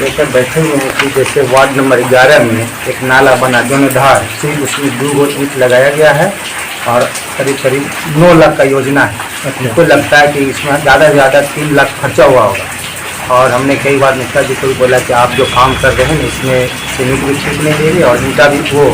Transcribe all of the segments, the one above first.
लेकर बैठे हुए हैं कि जैसे वार्ड नंबर 11 में एक नाला बना जनधार, सिर्फ उसमें 2 ईंट लगाया गया है और करीब करीब 9 लाख का योजना है। मुझको लगता है कि इसमें ज़्यादा से ज़्यादा 3 लाख खर्चा हुआ होगा। और हमने कई बार मुखिया जी को भी बोला कि आप जो काम कर रहे हैं इसमें सीमेंट भी ठीक नहीं दे रहे और ईंटा भी वो।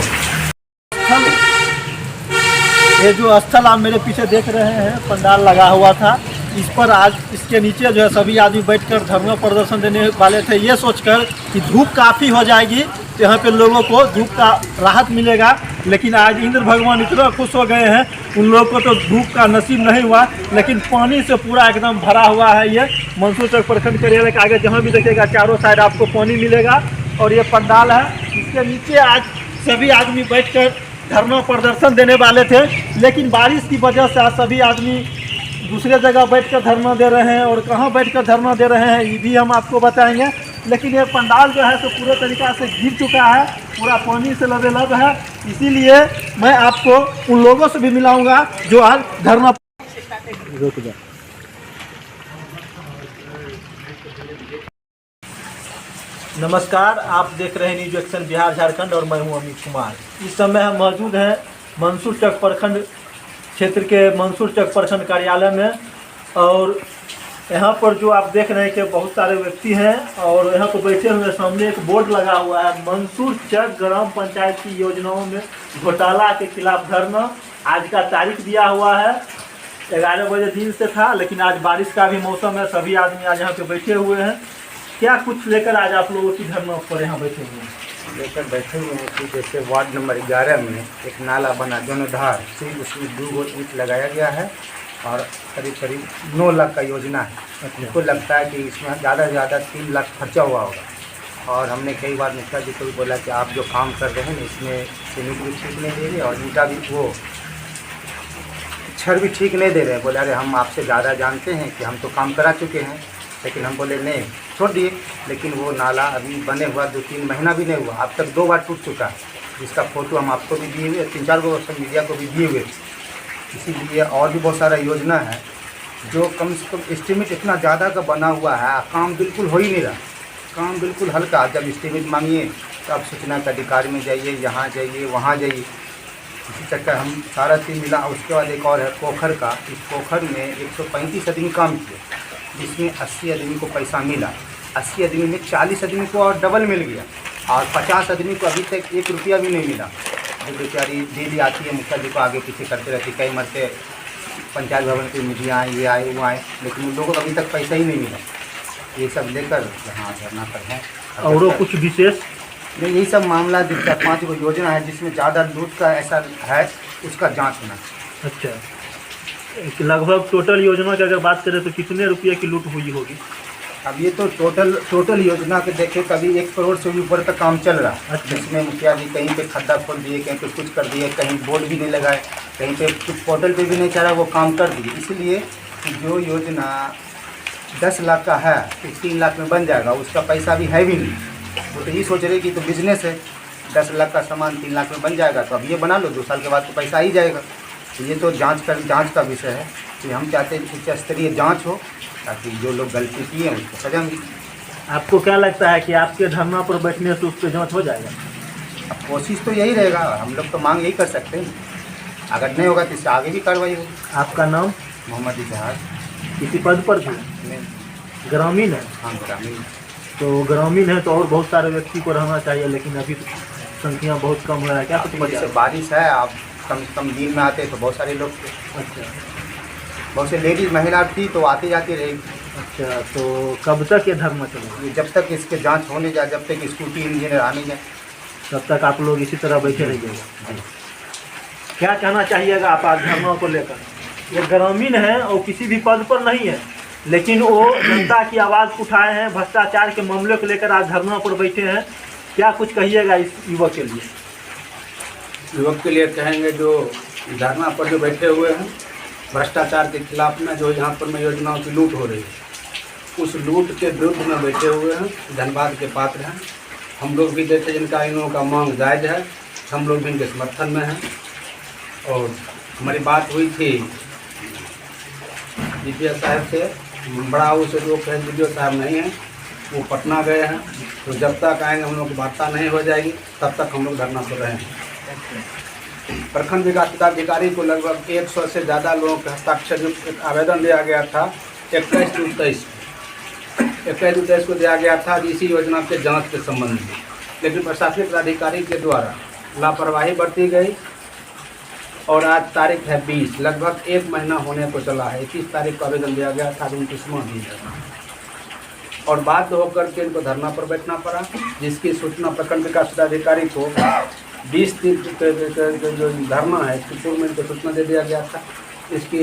ये जो स्थल आप मेरे पीछे देख रहे हैं, पंडाल लगा हुआ था, इस पर आज इसके नीचे जो है सभी आदमी बैठकर धरना प्रदर्शन देने वाले थे, ये सोचकर कि धूप काफ़ी हो जाएगी तो यहाँ पे लोगों को धूप का राहत मिलेगा। लेकिन आज इंद्र भगवान इतना खुश हो गए हैं, उन लोगों को तो धूप का नसीब नहीं हुआ, लेकिन पानी से पूरा एकदम भरा हुआ है। ये मंसूर चौक प्रखंड कार्यालय के आगे जहाँ भी देखिएगा चारों साइड आपको पानी मिलेगा और ये पंडाल है, इसके नीचे आज सभी आदमी बैठकर धरना प्रदर्शन देने वाले थे। लेकिन बारिश की वजह से आज सभी आदमी दूसरे जगह बैठकर धरना दे रहे हैं और कहाँ बैठकर धरना दे रहे हैं ये भी हम आपको बताएंगे। लेकिन ये पंडाल जो है तो पूरे तरीक़ा से गिर चुका है, पूरा पानी से लबेलब है। इसीलिए मैं आपको उन लोगों से भी मिलाऊंगा जो आज धरना रुक जाए। नमस्कार, आप देख रहे हैं न्यूज एक्शन बिहार झारखंड और मैं हूं अमित कुमार। इस समय हम मौजूद हैं मंसूर चक प्रखंड क्षेत्र के मंसूर चक प्रखंड कार्यालय में और यहाँ पर जो आप देख रहे हैं कि बहुत सारे व्यक्ति हैं और यहाँ पर बैठे हुए सामने एक बोर्ड लगा हुआ है, मंसूर चक ग्राम पंचायत की योजनाओं में घोटाला के खिलाफ धरना। आज का तारीख दिया हुआ है, 11 बजे दिन से था, लेकिन आज बारिश का भी मौसम है, सभी आदमी आज यहाँ पे बैठे हुए हैं। क्या कुछ लेकर आज आप लोगों की धरना पर यहाँ बैठे हुए हैं? लेकर बैठे हुए हैं कि जैसे वार्ड नंबर 11 में एक नाला बना जनधार, सिर्फ उसमें 2 ईंट लगाया गया है और करीब करीब 9 लाख का योजना है। मुझको लगता है कि इसमें ज़्यादा से ज़्यादा 3 लाख खर्चा हुआ होगा। और हमने कई बार मुखिया जी को भी बोला कि आप जो काम कर रहे हैं इसमें सीमेंट भी ठीक नहीं दे रहे और ईंटा भी वो छड़ भी ठीक नहीं दे रहे हैं। बोले अरे हम आपसे ज़्यादा जानते हैं कि हम तो काम करा चुके हैं। लेकिन हम बोले नहीं, छोड़ दिए। लेकिन वो नाला अभी बने हुआ 2-3 महीना भी नहीं हुआ, अब तक 2 बार टूट चुका है, जिसका फ़ोटो हम आपको भी दिए हुए, 3-4 को सोशल मीडिया को भी दिए हुए। इसीलिए और भी बहुत सारा योजना है जो कम से कम एस्टीमेट इतना ज़्यादा का बना हुआ है, काम बिल्कुल हो ही नहीं रहा, काम बिल्कुल हल्का। जब एस्टीमेट मांगिए तो आप सूचना के अधिकारी में जाइए, यहाँ जाइए, वहाँ जाइए, इसी चक्कर हम सारा चीज़ मिला। उसके बाद एक और है पोखर का, इस पोखर में 135 आदमी काम किए, जिसमें 80 आदमी को पैसा मिला। 80 आदमी में 40 आदमी को और डबल मिल गया और 50 आदमी को अभी तक 1 रुपया भी नहीं मिला। जो बेचारी डेली आती है मुखिया जी को आगे पीछे करते रहती, कई मरते पंचायत भवन की मीडिया आए, ये आए वो आए, लेकिन उन लोगों को अभी तक पैसा ही नहीं मिला। ये सब लेकर यहाँ धरना पर है। और कुछ विशेष नहीं, यही सब मामला जो 4-5 को योजना है जिसमें ज़्यादा लूट का ऐसा है, उसका जाँच होना। अच्छा, लगभग टोटल योजना की अगर बात करें तो कितने रुपये की लूट हुई होगी? अब ये तो टोटल योजना के देखे कभी 1 करोड़ से भी ऊपर का काम चल रहा है। अच्छा। जिसमें मुखिया जी कहीं पे खड्डा खोल दिए, कहीं पे कुछ कर दिए, कहीं बोर्ड भी नहीं लगाए, कहीं पे कुछ पोर्टल पे भी नहीं चला, वो काम कर दिए। इसलिए जो योजना 10 लाख का है तो 3 लाख में बन जाएगा, उसका पैसा भी है भी नहीं। वो तो ये सोच रहे कि तो बिजनेस है, 10 लाख का सामान 3 लाख में बन जाएगा, तो अब ये बना लो, 2 साल के बाद तो पैसा आ ही जाएगा। तो ये तो जांच का विषय है कि हम चाहते हैं उच्च स्तरीय जांच हो ताकि जो लोग गलती किए हैं उसको सजा मिले। आपको क्या लगता है कि आपके धरना पर बैठने से उस पर जाँच हो जाएगा? अब कोशिश तो यही रहेगा, हम लोग तो मांग यही कर सकते हैं, अगर नहीं होगा तो इससे आगे भी कार्रवाई होगी। आपका नाम? मोहम्मद इजहार। किसी पद पर भी? ग्रामीण है? हाँ, ग्रामीण। तो ग्रामीण है तो और बहुत सारे व्यक्ति को रहना चाहिए, लेकिन अभी संख्या बहुत कम हो रहा है। क्या कुछ वजह? जैसे बारिश है, आप कम दिन में आते तो बहुत सारे लोग थे। अच्छा, बहुत से लेडीज़ महिला थी तो आती जाती रहेगी। अच्छा, तो कब तक ये धरना चलेगा? जब तक इसके जांच होने जाए, जब तक स्कूटी इंजीनियर आने जाए, तब तक आप लोग इसी तरह बैठे रहिएगा। क्या कहना चाहिएगा आप आज धरना को लेकर? ये ग्रामीण है और किसी भी पद पर नहीं है, लेकिन वो जनता की आवाज़ उठाए हैं, भ्रष्टाचार के मामले को लेकर आज धरना पर बैठे हैं। क्या कुछ कहिएगा इस युवक के लिए? युवक के लिए कहेंगे जो धरना पर जो बैठे हुए हैं, भ्रष्टाचार के खिलाफ में जो यहाँ पर में योजनाओं की लूट हो रही है, उस लूट के विरुद्ध में बैठे हुए हैं, धन्यवाद के पात्र हैं। हम लोग भी देखे जिनका इन लोगों का मांग जायज़ है, हम लोग भी इनके समर्थन में हैं। और हमारी बात हुई थी DPO साहब से, बड़ा हाउस से लोग हैं, DPO साहब नहीं हैं, वो पटना गए हैं। तो जब तक आएंगे हम लोग की वार्ता नहीं हो जाएगी तब तक हम लोग धरना पर रहेंगे। प्रखंड विकास पदाधिकारी को लगभग 100 से ज़्यादा लोगों के हस्ताक्षर जो आवेदन दिया गया था 21-23 को दिया गया था इसी योजना के जांच के संबंध में, लेकिन प्रशासनिक पदाधिकारी के द्वारा लापरवाही बरती गई और आज तारीख है 20, लगभग 1 महीना होने को चला है। 21 तारीख को आवेदन दिया गया था, 29वां दिन है और बाध्य होकर के इनको धरना पर बैठना पड़ा, जिसकी सूचना प्रखंड विकास पदाधिकारी को 20 दिन जो धरना है इसकी पूर्व में इनको सूचना दे दिया गया था। इसकी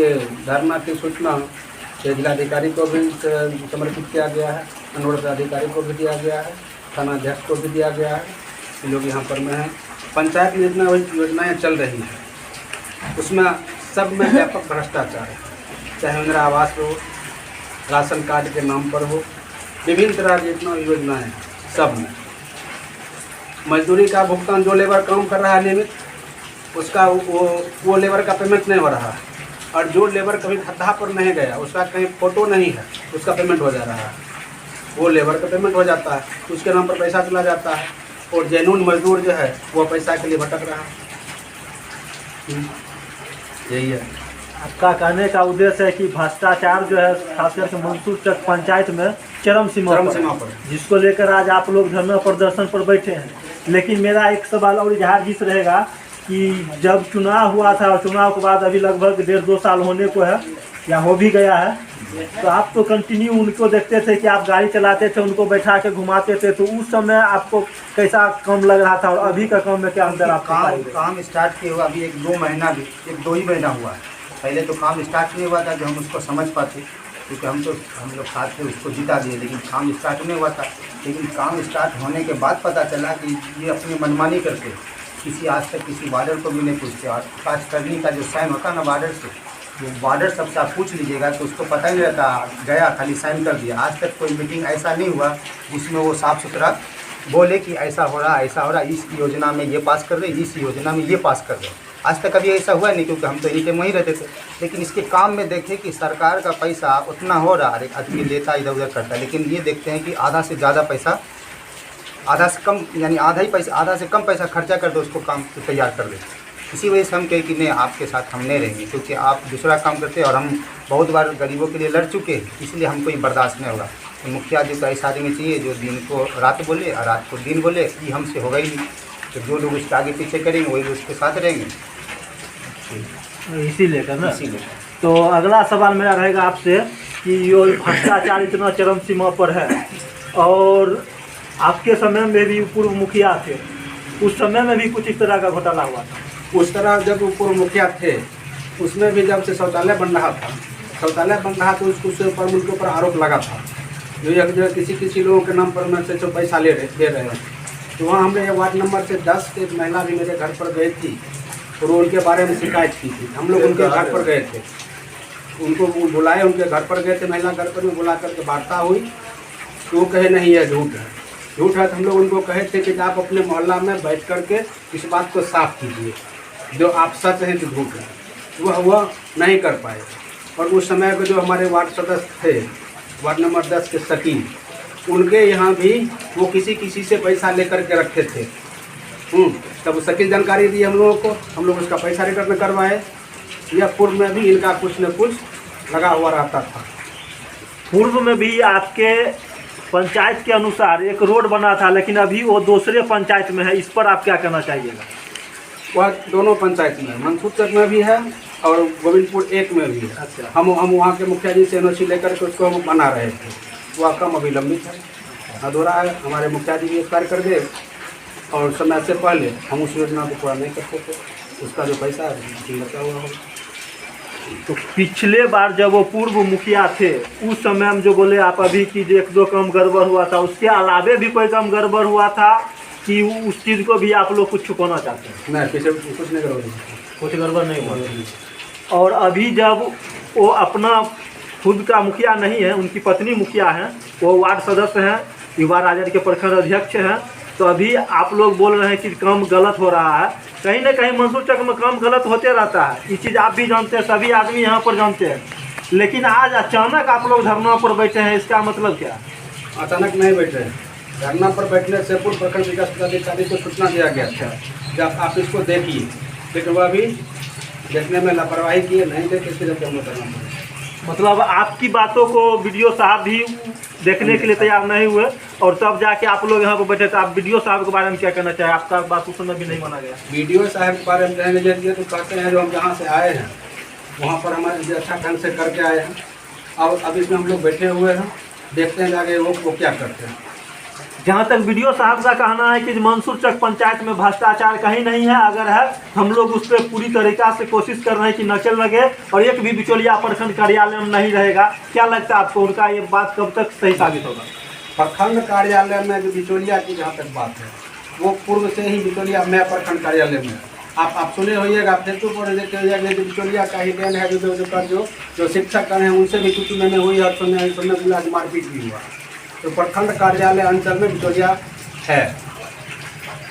धरना की सूचना जिलाधिकारी को भी समर्पित किया गया है, अनुरोध पदाधिकारी को भी दिया गया है, थाना अध्यक्ष को भी दिया गया है। ये लोग यहाँ पर में हैं। पंचायत में जितना योजनाएँ चल रही हैं उसमें सब में व्यापक भ्रष्टाचार है, चाहे इंदिरा आवास हो, राशन कार्ड के नाम पर हो, विभिन्न तरह की जितना योजनाएँ हैं सब में मजदूरी का भुगतान, जो लेबर काम कर रहा है नियमित उसका वो लेबर का पेमेंट नहीं हो रहा है, और जो लेबर कभी खड्डा पर नहीं गया उसका कहीं फोटो नहीं है उसका पेमेंट हो जा रहा है, वो लेबर का पेमेंट हो जाता है, उसके नाम पर पैसा चला जाता है, और जेन्युइन मजदूर जो है वो पैसा के लिए भटक रहा है। यही है आपका कहने का उद्देश्य है कि भ्रष्टाचार जो है खास करके मंसूर चक पंचायत में चरम सीमा पर है, जिसको लेकर आज आप लोग धरना प्रदर्शन पर बैठे हैं। लेकिन मेरा एक सवाल और इजहार जिस रहेगा कि जब चुनाव हुआ था और चुनाव के बाद अभी लगभग 1.5-2 साल होने को है या हो भी गया है, तो आप तो कंटिन्यू उनको देखते थे कि आप गाड़ी चलाते थे, उनको बैठा के घुमाते थे, तो उस समय आपको कैसा कम लग रहा था और अभी का कम में क्या अंतर आपको काम स्टार्ट किए हुआ अभी 1-2 महीना भी 1-2 ही महीना हुआ है। पहले तो काम स्टार्ट नहीं हुआ था जो हम उसको समझ पाते, क्योंकि हम लोग साथ थे उसको जिता दिए, लेकिन काम स्टार्ट नहीं हुआ था। लेकिन काम स्टार्ट होने के बाद पता चला कि ये अपनी मनमानी करते, किसी आज तक किसी वार्डर को भी नहीं पूछते, और कास्ट करने का जो साइन होता है ना वार्डर से, वो वार्डर सबसे आप पूछ लीजिएगा तो उसको पता ही नहीं रहता, गया खाली साइन कर दिया। आज तक कोई मीटिंग ऐसा नहीं हुआ जिसमें वो साफ़ सुथरा बोले कि ऐसा हो रहा इस योजना में ये पास कर रहे, इस योजना में ये पास कर रहे। आज तक कभी ऐसा हुआ नहीं, क्योंकि हम तो एनी टाइम वहीं रहते थे। लेकिन इसके काम में देखें कि सरकार का पैसा उतना हो रहा है, आदमी लेता इधर उधर करता है, लेकिन ये देखते हैं कि आधा से ज़्यादा पैसा, आधा से कम यानी आधा ही पैसा, आधा से कम पैसा खर्चा कर दो उसको काम तैयार कर दे। इसी वजह से हम कहें कि नहीं, आपके साथ हम नहीं रहेंगे, क्योंकि आप दूसरा काम करते हैं और हम बहुत बार गरीबों के लिए लड़ चुके हैं, इसलिए हमको ये बर्दाश्त नहीं होगा। तो मुखिया जी को ऐसा आदमी चाहिए जो दिन को रात बोले और रात को दिन बोले, ये हमसे होगा ही नहीं। तो जो लोग उसके आगे पीछे करेंगे वही उसके साथ रहेंगे, इसी लेकर ना। इसीलिए तो अगला सवाल मेरा रहेगा आपसे कि ये भ्रष्टाचार इतना चरम सीमा पर है, और आपके समय में भी पूर्व मुखिया थे, उस समय में भी कुछ इस तरह का घोटाला हुआ था। उस तरह जब वो पूर्व मुखिया थे उसमें भी जब से शौचालय बन रहा था तो उसके ऊपर उनके ऊपर आरोप लगा था जो किसी लोगों के नाम पर मैं से जो पैसा दे रहे हैं। तो वहाँ हमने वार्ड नंबर से 10 एक महिला भी मेरे घर पर गई थी और उनके बारे में शिकायत की थी। हम लोग उनके घर पर गए थे, उनको बुलाए, उनके घर पर गए थे, महिला घर पर भी बुला करके वार्ता हुई। तो वो कहे नहीं है झूठ है। तो हम लोग उनको कहे थे कि आप अपने मोहल्ला में बैठ करके इस बात को साफ कीजिए, जो आप सच हैं कि झूठ है। वह नहीं कर पाए। और उस समय के जो हमारे वार्ड सदस्य थे, वार्ड नंबर 10 के सकील, उनके यहाँ भी वो किसी से पैसा लेकर के रखे थे। तब सकील जानकारी दी हम लोगों को, हम लोग उसका पैसा रिटर्न करवाए। या पूर्व में भी इनका कुछ न कुछ लगा हुआ रहता था। पूर्व में भी आपके पंचायत के अनुसार एक रोड बना था, लेकिन अभी वो दूसरे पंचायत में है, इस पर आप क्या कहना चाहिएगा? वह दोनों पंचायत में, मंसूर चक में भी है और गोविंदपुर 1 में भी है। अच्छा। हम वहाँ के मुखिया जी से एनओसी लेकर के उसको बना रहे थे। वह काम अभी लंबित है, अधूरा है। हमारे मुखिया जी भी एक्सपायर कर गए और समय से पहले हम उस योजना को पूरा नहीं करते थे। उसका जो पैसा है बचा हुआ हो। तो पिछले बार जब वो पूर्व मुखिया थे उस समय हम जो बोले आप अभी कि 1-2 काम गड़बड़ हुआ था, उसके अलावे भी कोई काम गड़बड़ हुआ था कि उस चीज़ को भी आप लोग कुछ छुपाना चाहते हैं? नहीं, पीछे कुछ नहीं गड़बड़, कुछ गड़बड़ नहीं हुआ। और अभी जब वो अपना खुद का मुखिया नहीं है, उनकी पत्नी मुखिया हैं, वो वार्ड सदस्य हैं, युवा राजद के प्रखंड अध्यक्ष हैं, तो अभी आप लोग बोल रहे हैं कि काम गलत हो रहा है। कहीं ना कहीं मंसूर चक में काम गलत होते रहता है, ये चीज़ आप भी जानते हैं, सभी आदमी यहाँ पर जानते हैं। लेकिन आज अचानक आप लोग धरना पर बैठे हैं, इसका मतलब क्या? अचानक नहीं बैठे। धरना पर बैठने से पूर्व प्रखंड विकास पदाधिकारी को सूचना दिया गया था जब आप इसको देखिए, लेकिन वह भी देखने में लापरवाही किए, नहीं देखे, सिर्फ जमा करना पड़ा। मतलब आपकी बातों को वीडियो साहब भी देखने के लिए तैयार नहीं हुए और तब जाके आप लोग यहाँ पर बैठे। तो आप वीडियो साहब के बारे में क्या कहना चाहें? आपका बात उस समय भी नहीं माना गया। वीडियो साहब के बारे में कहने जैसे तो कहते हैं जो हम जहाँ से आए हैं वहाँ पर हमारे अच्छा ढंग से करके आए हैं, और अब इसमें हम लोग बैठे हुए हैं, देखते हैं आगे वो क्या करते हैं। जहाँ तक वीडियो साहब का कहना है कि मंसूर चक पंचायत में भ्रष्टाचार कहीं नहीं है, अगर है हम लोग उस पर पूरी तरीका से कोशिश कर रहे हैं कि नकल लगे और एक भी बिचौलिया प्रखंड कार्यालय में नहीं रहेगा। क्या लगता है आपको, उनका ये बात कब तक सही साबित होगा? प्रखंड कार्यालय में जो बिचौलिया की जहाँ तक बात है, वो पूर्व से ही बिचौलिया में प्रखंड कार्यालय में आप सुने होइएगा, फेसबुक पर देखे होइएगा, जो बिचौलिया का ही देन है। जो शिक्षक हैं उनसे भी कुछ मैंने हुई और सुनने मिला मारपीट भी हुआ। तो प्रखंड कार्यालय अंचल में बिचौलिया है।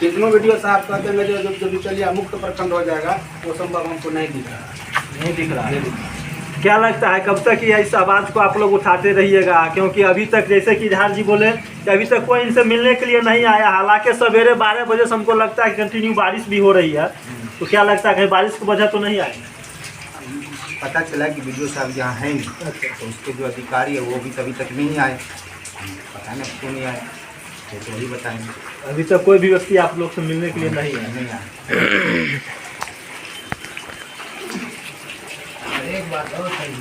कितनों वीडियो साहब कहते हैं जो बिचौलिया मुक्त प्रखंड हो जाएगा, वो संभव हमको नहीं दिख रहा है। क्या लगता है कब तक ये इस आवाज़ को आप लोग उठाते रहिएगा? क्योंकि अभी तक जैसे कि झार जी बोले कि अभी तक कोई इनसे मिलने के लिए नहीं आया, हालांकि सवेरे 12 बजे से हमको लगता है कि कंटिन्यू बारिश भी हो रही है। तो क्या लगता है कहीं बारिश की वजह तो नहीं आई? पता चला कि वीडियो साहब यहाँ हैं नहीं, तो उसके जो अधिकारी है वो भी अभी तक नहीं आए। पता नहीं क्यों नहीं आए, तो वही बताएंगे। अभी तक कोई भी व्यक्ति आप लोग से मिलने के लिए नहीं है? नहीं आए। एक बात और सही,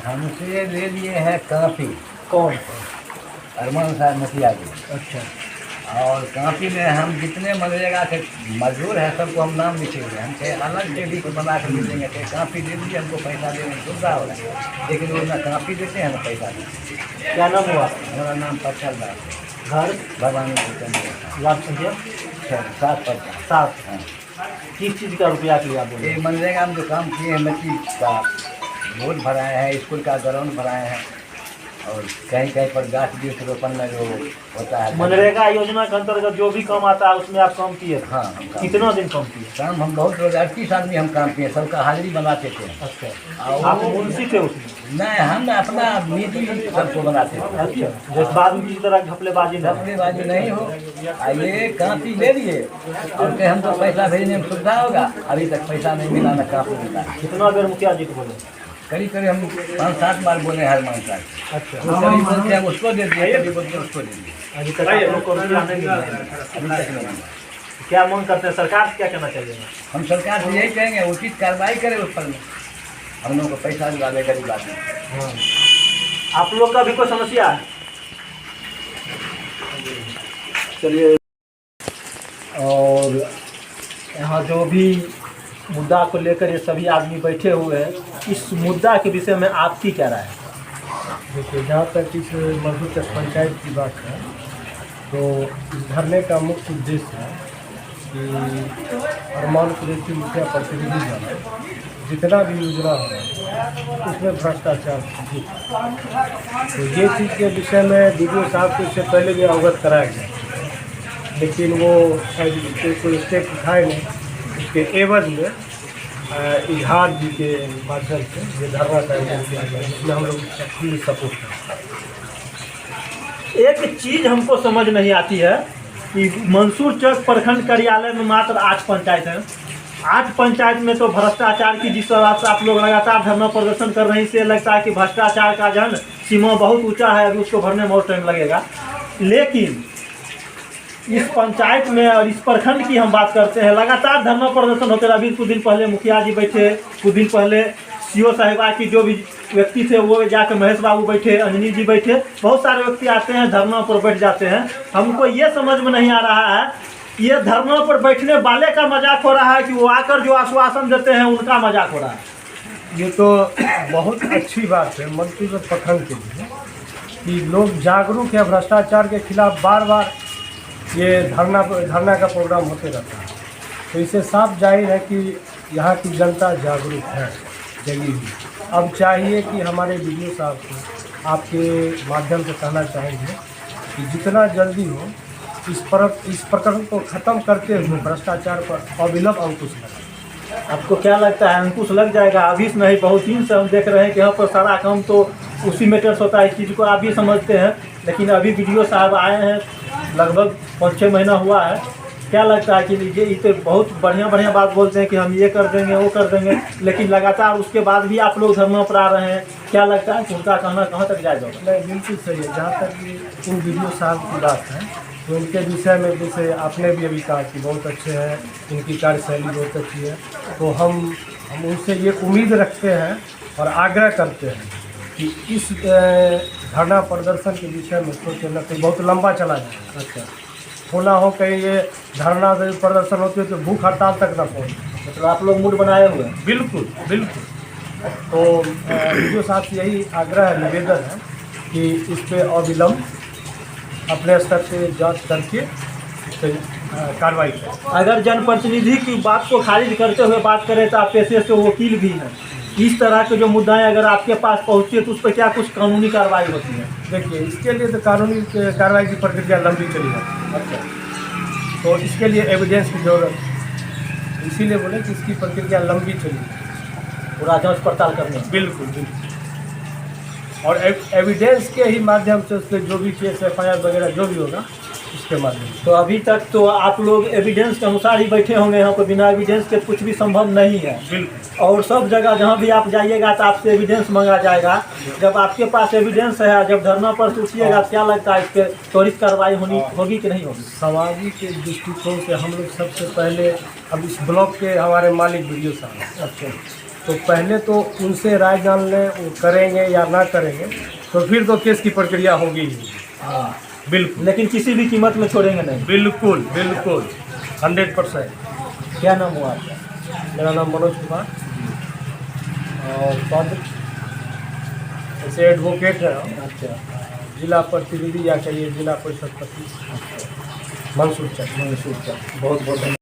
हमसे ले लिए हैं काफ़ी। कौन? अरमान साहब मुखिया जी। अच्छा। और काफ़ी में हम जितने मनरेगा के मजदूर हैं सबको हम नाम लिखेंगे, हमसे अलग से लिस्ट बना कर मिलेंगे कि काफ़ी दे दीजिए, हमको पैसा देने में सुविधा हो रहा है। लेकिन वो ना काफ़ी देते हैं ना पैसा देते हैं। क्या नाम हुआ? मेरा नाम पच्छल दास, घर भवानी से लाभ संख्या 7। हाँ, किस चीज़ का रुपया के लिए आप बोले? ये मनरेगा में जो काम किए हैं, मिट्टी का रोड भराए हैं, स्कूल का ग्राउंड भराए हैं, और कहीं कहीं पर गाछ वृक्ष रोपण में जो होता है मनरेगा योजना के अंतर्गत जो भी काम आता है उसमें आप काम किए? हाँ, हम काम कितना दिन काम किए? काम हम बहुत रोज 38 आदमी हम काम किए, सबका हाजिरी बनाते थे। अच्छा। आप मुंशी थे उसमें? नहीं, हम अपना नीति सबको बनाते थे। अच्छा। जैसे बाद में किसी तरह घपलेबाजी न हो। घपलेबाजी नहीं हो। ये काफ़ी ले लिए और कि हमको पैसा भेजने में सुविधा होगा, अभी तक पैसा नहीं मिला, ना काफ़ी मिला। कितना देर मुखिया जी को बोले? करीब करीब हम 5-7 बार बोले हर मांग। अच्छा। कभी बोलते हैं उसको दे दिए, कभी बोलते हैं उसको दे दिए, अभी तक आप लोग को रुपया नहीं मिला? अभी तक नहीं मिला। क्या मांग करते हैं? सरकार से क्या कहना चाहिए? हम सरकार से यही कहेंगे उचित कार्रवाई करे उस पर, हम लोगों को पैसा दिलाने गरीब आदमी। हाँ। आप लोग का भी कोई समस्या है? चलिए, और यहाँ जो भी मुद्दा को लेकर ये सभी आदमी बैठे हुए हैं, इस मुद्दा के विषय में आपकी क्या राय है? देखिए, जहाँ तक इस मंसूर चक पंचायत की बात है, तो इस धरने का मुख्य उद्देश्य है कि अरमान कुरैशी मुखिया प्रतिनिधि द्वारा जितना भी योजना हो रहा है उसमें भ्रष्टाचार है। तो ये चीज़ के विषय में वीडियो साहब को इससे पहले भी अवगत कराया गया, लेकिन वो शायद कोई स्टेप उठाए नहीं। उसके एवज में इजहार जी के माध्यम से ये धरना का आयोजन किया गया, जिसमें हम लोग फुल्ली सपोर्ट करते हैं। एक चीज़ हमको समझ नहीं आती है कि मंसूर चक प्रखंड कार्यालय में मात्र 8 पंचायत हैं। 8 पंचायत में तो भ्रष्टाचार की जिस तरह से आप लोग लगातार धरना प्रदर्शन कर रहे हैं, इससे लगता है कि भ्रष्टाचार का जन सीमा बहुत ऊंचा है, अभी उसको भरने में बहुत टाइम लगेगा। लेकिन इस पंचायत में और इस प्रखंड की हम बात करते हैं, लगातार धरना प्रदर्शन होते रहे। अभी कुछ दिन पहले मुखिया जी बैठे, कुछ दिन पहले सीओ साहिबा की जो भी व्यक्ति थे वो जाकर महेश बाबू बैठे, अंजनी जी बैठे, बहुत सारे व्यक्ति आते हैं धरना पर बैठ जाते हैं। हमको ये समझ में नहीं आ रहा है ये धरना पर बैठने वाले का मजाक हो रहा है कि वो आकर जो आश्वासन देते हैं उनका मजाक हो रहा है। ये तो बहुत अच्छी बात है मंसूर प्रखंड के लिए कि लोग जागरूक है, भ्रष्टाचार के खिलाफ बार बार ये धरना का प्रोग्राम होते रहता है। तो इससे साफ जाहिर है कि यहाँ की जनता जागरूक है, जगी हुई। अब चाहिए कि हमारे वीडियो साहब को आपके माध्यम से कहना चाहेंगे कि जितना जल्दी हो इस प्रकरण को ख़त्म करते हुए भ्रष्टाचार पर अविलंब अंकुश लगाएं। आपको क्या लगता है अंकुश लग जाएगा? अभी से नहीं, बहुत दिन से हम देख रहे हैं कि यहाँ पर सारा काम तो उसी में टेंस होता है। इस चीज़ को आप भी समझते हैं, लेकिन अभी वीडियो साहब आए हैं, लगभग 5-6 महीना हुआ है। क्या लगता है कि ये तो बहुत बढ़िया बात बोलते हैं कि हम ये कर देंगे वो कर देंगे, लेकिन लगातार उसके बाद भी आप लोग धरना पर आ रहे हैं। क्या लगता है कि उनका कहना कहाँ तक जाएगा? नहीं, बिल्कुल सही है। जहाँ तक ये इन वीडियो साहब की बात है, तो इनके विषय में जैसे आपने भी अभी कहा कि बहुत अच्छे हैं, इनकी कार्यशैली बहुत अच्छी है, तो हम उनसे ये उम्मीद रखते हैं और आग्रह करते हैं कि इस धरना प्रदर्शन के विषय में सोचें न, कहीं बहुत लंबा चला जाए। अच्छा, होना हो कहीं ये धरना प्रदर्शन होती है तो भूख हड़ताल तक न पहुँचे। मतलब आप लोग मूड बनाए हुए हैं? बिल्कुल बिल्कुल। तो वीडियो साहब से यही आग्रह है, निवेदन है कि इस पर अविलंब अपने स्तर से जांच करके इस पर कार्रवाई करें। अगर जनप्रतिनिधि की बात को खारिज करते हुए बात करें तो आप पेशे से वकील भी हैं, इस तरह के जो मुद्दाएं अगर आपके पास पहुँचे तो उस पर क्या कुछ कानूनी कार्रवाई होती है? देखिए, इसके लिए तो कानूनी कार्रवाई की प्रक्रिया लंबी चली जाती है। अच्छा, तो इसके लिए एविडेंस की जरूरत है, इसीलिए बोले कि इसकी प्रक्रिया लंबी चली जाए, पूरा जांच पड़ताल करने में। बिल्कुल बिल्कुल। और एविडेंस के ही माध्यम से उस पर जो भी केस FIR वगैरह जो भी होगा उसके माध्यम से। तो अभी तक तो आप लोग एविडेंस के अनुसार ही बैठे होंगे यहाँ पर, बिना एविडेंस के कुछ भी संभव नहीं है। बिल्कुल। और सब जगह जहाँ भी आप जाइएगा तो आपसे एविडेंस मांगा जाएगा। जब आपके पास एविडेंस है, जब धरना पर उठिएगा, क्या लगता है इस पर त्वरित कार्रवाई होगी कि नहीं होगी? सामाजिक दृष्टिकोण से हम लोग सबसे पहले, अब इस ब्लॉक के हमारे मालिक वीडियो साहब, अच्छा, तो पहले तो उनसे राय जान लें, वो करेंगे या ना करेंगे, तो फिर तो केस की प्रक्रिया होगी ही। हाँ, बिल्कुल, लेकिन किसी भी कीमत में छोड़ेंगे नहीं। बिल्कुल बिल्कुल 100%। क्या नाम हुआ आपका? मेरा नाम मनोज कुमार और पद ऐसे एडवोकेट है। अच्छा, जिला प्रतिनिधि या कहिए जिला परिषद सदस्य मंसूर चक। बहुत बहुत